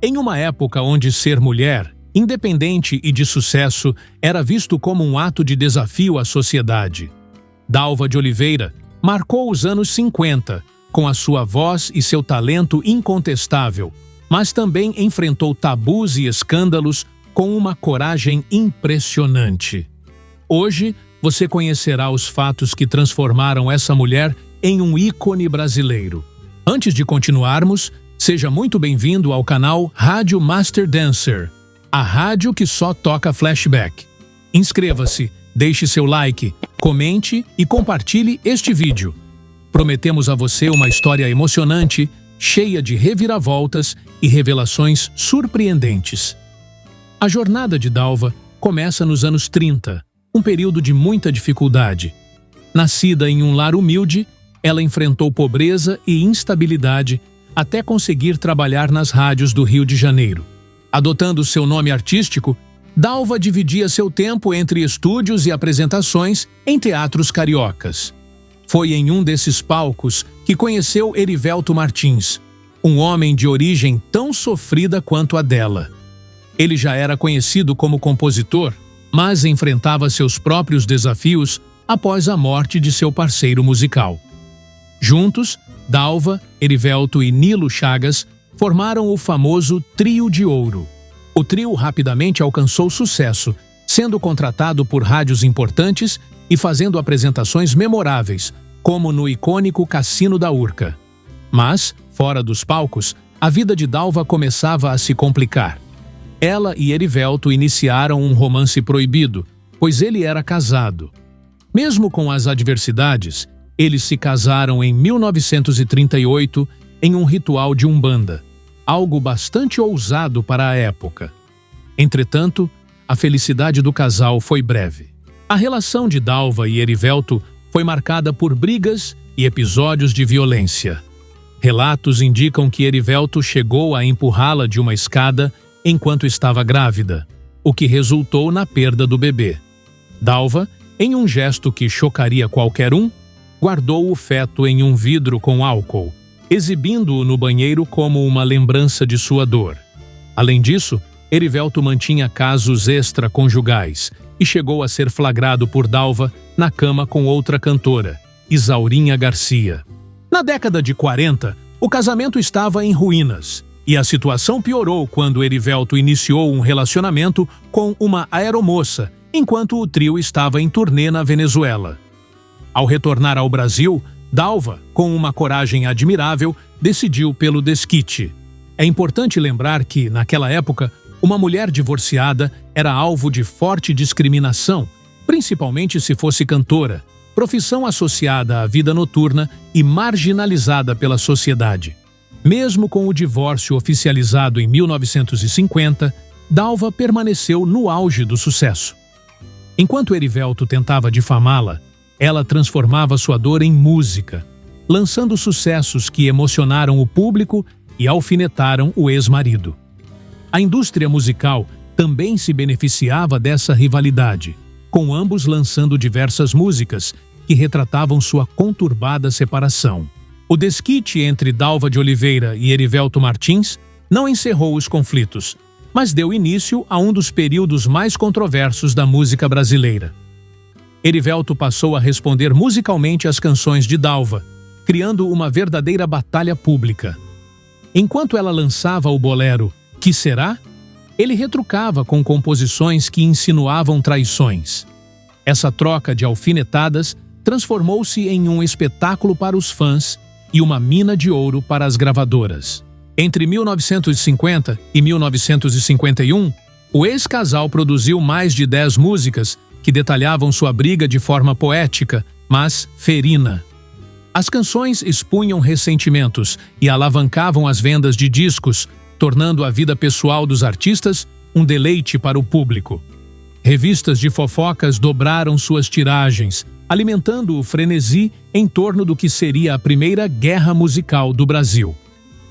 Em uma época onde ser mulher, independente e de sucesso, era visto como um ato de desafio à sociedade, Dalva de Oliveira marcou os anos 50, com a sua voz e seu talento incontestável, mas também enfrentou tabus e escândalos com uma coragem impressionante. Hoje, você conhecerá os fatos que transformaram essa mulher em um ícone brasileiro. Antes de continuarmos, seja muito bem-vindo ao canal Rádio Master Dancer, a rádio que só toca flashback. Inscreva-se, deixe seu like, comente e compartilhe este vídeo. Prometemos a você uma história emocionante, cheia de reviravoltas e revelações surpreendentes. A jornada de Dalva começa nos anos 30, um período de muita dificuldade. Nascida em um lar humilde, ela enfrentou pobreza e instabilidade até conseguir trabalhar nas rádios do Rio de Janeiro. Adotando seu nome artístico, Dalva dividia seu tempo entre estúdios e apresentações em teatros cariocas. Foi em um desses palcos que conheceu Erivelto Martins, um homem de origem tão sofrida quanto a dela. Ele já era conhecido como compositor, mas enfrentava seus próprios desafios após a morte de seu parceiro musical. Juntos, Dalva, Erivelto e Nilo Chagas formaram o famoso Trio de Ouro. O trio rapidamente alcançou sucesso, sendo contratado por rádios importantes e fazendo apresentações memoráveis, como no icônico Cassino da Urca. Mas, fora dos palcos, a vida de Dalva começava a se complicar. Ela e Erivelto iniciaram um romance proibido, pois ele era casado. Mesmo com as adversidades, eles se casaram em 1938 em um ritual de Umbanda, algo bastante ousado para a época. Entretanto, a felicidade do casal foi breve. A relação de Dalva e Erivelto foi marcada por brigas e episódios de violência. Relatos indicam que Erivelto chegou a empurrá-la de uma escada enquanto estava grávida, o que resultou na perda do bebê. Dalva, em um gesto que chocaria qualquer um, guardou o feto em um vidro com álcool, exibindo-o no banheiro como uma lembrança de sua dor. Além disso, Erivelto mantinha casos extraconjugais e chegou a ser flagrado por Dalva na cama com outra cantora, Isaurinha Garcia. Na década de 40, o casamento estava em ruínas, e a situação piorou quando Erivelto iniciou um relacionamento com uma aeromoça, enquanto o trio estava em turnê na Venezuela. Ao retornar ao Brasil, Dalva, com uma coragem admirável, decidiu pelo desquite. É importante lembrar que, naquela época, uma mulher divorciada era alvo de forte discriminação, principalmente se fosse cantora, profissão associada à vida noturna e marginalizada pela sociedade. Mesmo com o divórcio oficializado em 1950, Dalva permaneceu no auge do sucesso. Enquanto Erivelto tentava difamá-la, ela transformava sua dor em música, lançando sucessos que emocionaram o público e alfinetaram o ex-marido. A indústria musical também se beneficiava dessa rivalidade, com ambos lançando diversas músicas que retratavam sua conturbada separação. O desquite entre Dalva de Oliveira e Erivelto Martins não encerrou os conflitos, mas deu início a um dos períodos mais controversos da música brasileira. Erivelto passou a responder musicalmente às canções de Dalva, criando uma verdadeira batalha pública. Enquanto ela lançava o bolero Que Será?, ele retrucava com composições que insinuavam traições. Essa troca de alfinetadas transformou-se em um espetáculo para os fãs e uma mina de ouro para as gravadoras. Entre 1950 e 1951, o ex-casal produziu mais de 10 músicas que detalhavam sua briga de forma poética, mas ferina. As canções expunham ressentimentos e alavancavam as vendas de discos, tornando a vida pessoal dos artistas um deleite para o público. Revistas de fofocas dobraram suas tiragens, alimentando o frenesi em torno do que seria a primeira guerra musical do Brasil.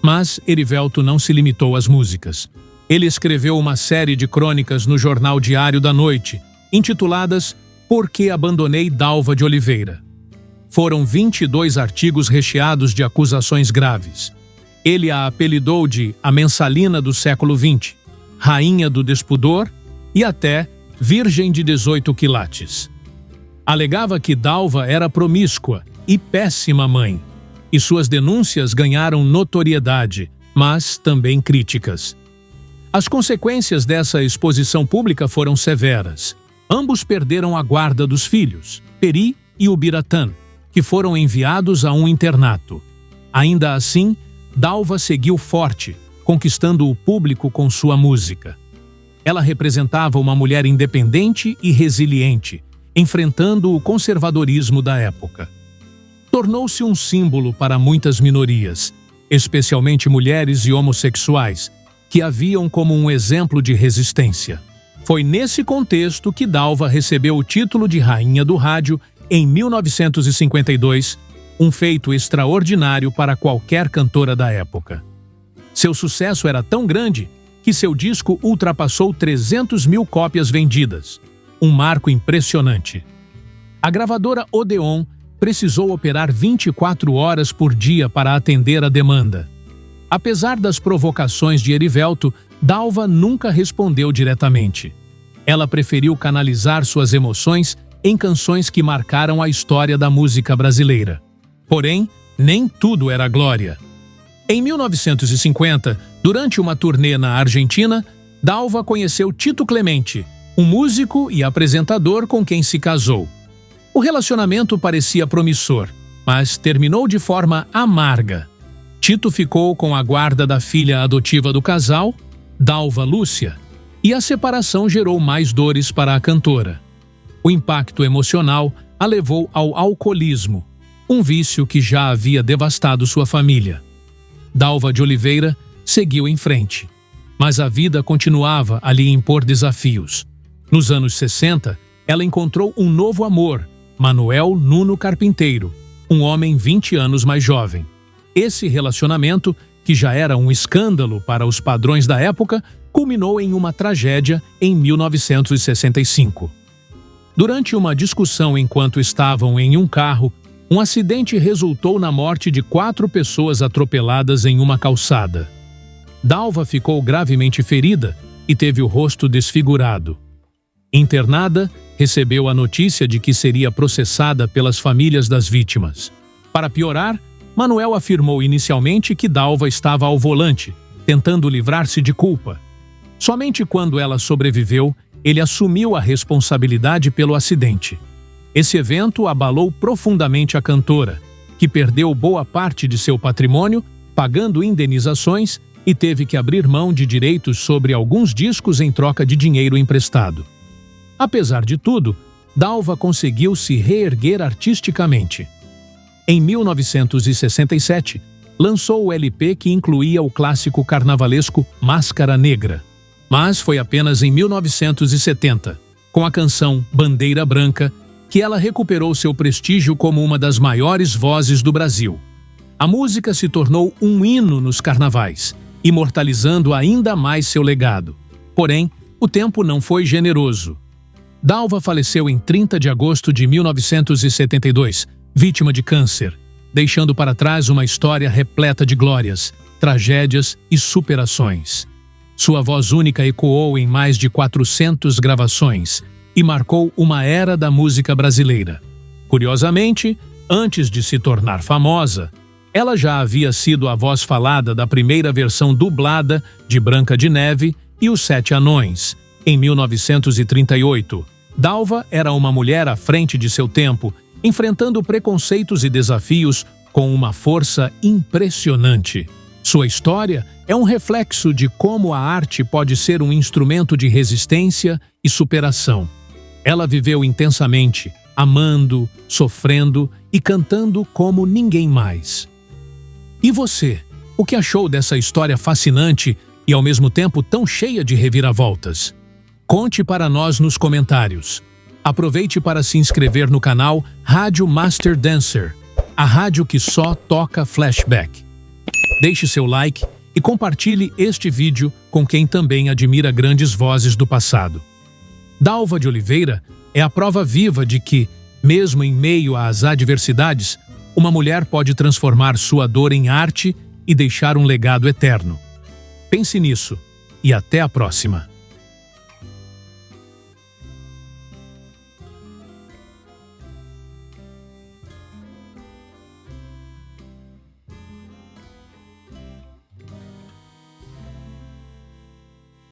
Mas Erivelto não se limitou às músicas. Ele escreveu uma série de crônicas no Jornal Diário da Noite, intituladas Por que Abandonei Dalva de Oliveira. Foram 22 artigos recheados de acusações graves. Ele a apelidou de a Mensalina do século XX, Rainha do Despudor e até Virgem de 18 quilates. Alegava que Dalva era promíscua e péssima mãe, e suas denúncias ganharam notoriedade, mas também críticas. As consequências dessa exposição pública foram severas. Ambos perderam a guarda dos filhos, Peri e Ubiratã, que foram enviados a um internato. Ainda assim, Dalva seguiu forte, conquistando o público com sua música. Ela representava uma mulher independente e resiliente, enfrentando o conservadorismo da época. Tornou-se um símbolo para muitas minorias, especialmente mulheres e homossexuais, que a viam como um exemplo de resistência. Foi nesse contexto que Dalva recebeu o título de Rainha do Rádio em 1952, um feito extraordinário para qualquer cantora da época. Seu sucesso era tão grande que seu disco ultrapassou 300 mil cópias vendidas, um marco impressionante. A gravadora Odeon precisou operar 24 horas por dia para atender a demanda. Apesar das provocações de Erivelto, Dalva nunca respondeu diretamente. Ela preferiu canalizar suas emoções em canções que marcaram a história da música brasileira. Porém, nem tudo era glória. Em 1950, durante uma turnê na Argentina, Dalva conheceu Tito Clemente, um músico e apresentador com quem se casou. O relacionamento parecia promissor, mas terminou de forma amarga. Tito ficou com a guarda da filha adotiva do casal, Dalva Lúcia, e a separação gerou mais dores para a cantora. O impacto emocional a levou ao alcoolismo, um vício que já havia devastado sua família. Dalva de Oliveira seguiu em frente, mas a vida continuava a lhe impor desafios. Nos anos 60, ela encontrou um novo amor, Manuel Nuno Carpinteiro, um homem 20 anos mais jovem. Esse relacionamento, que já era um escândalo para os padrões da época, culminou em uma tragédia em 1965. Durante uma discussão enquanto estavam em um carro, um acidente resultou na morte de 4 pessoas atropeladas em uma calçada. Dalva ficou gravemente ferida e teve o rosto desfigurado. Internada, recebeu a notícia de que seria processada pelas famílias das vítimas. Para piorar, Manuel afirmou inicialmente que Dalva estava ao volante, tentando livrar-se de culpa. Somente quando ela sobreviveu, ele assumiu a responsabilidade pelo acidente. Esse evento abalou profundamente a cantora, que perdeu boa parte de seu patrimônio, pagando indenizações e teve que abrir mão de direitos sobre alguns discos em troca de dinheiro emprestado. Apesar de tudo, Dalva conseguiu se reerguer artisticamente. Em 1967, lançou o LP que incluía o clássico carnavalesco Máscara Negra. Mas foi apenas em 1970, com a canção Bandeira Branca, que ela recuperou seu prestígio como uma das maiores vozes do Brasil. A música se tornou um hino nos carnavais, imortalizando ainda mais seu legado. Porém, o tempo não foi generoso. Dalva faleceu em 30 de agosto de 1972, vítima de câncer, deixando para trás uma história repleta de glórias, tragédias e superações. Sua voz única ecoou em mais de 400 gravações e marcou uma era da música brasileira. Curiosamente, antes de se tornar famosa, ela já havia sido a voz falada da primeira versão dublada de Branca de Neve e Os Sete Anões, em 1938. Dalva era uma mulher à frente de seu tempo, enfrentando preconceitos e desafios com uma força impressionante. Sua história é um reflexo de como a arte pode ser um instrumento de resistência e superação. Ela viveu intensamente, amando, sofrendo e cantando como ninguém mais. E você, o que achou dessa história fascinante e ao mesmo tempo tão cheia de reviravoltas? Conte para nós nos comentários. Aproveite para se inscrever no canal Rádio Master Dancer, a rádio que só toca flashback. Deixe seu like e compartilhe este vídeo com quem também admira grandes vozes do passado. Dalva de Oliveira é a prova viva de que, mesmo em meio às adversidades, uma mulher pode transformar sua dor em arte e deixar um legado eterno. Pense nisso e até a próxima.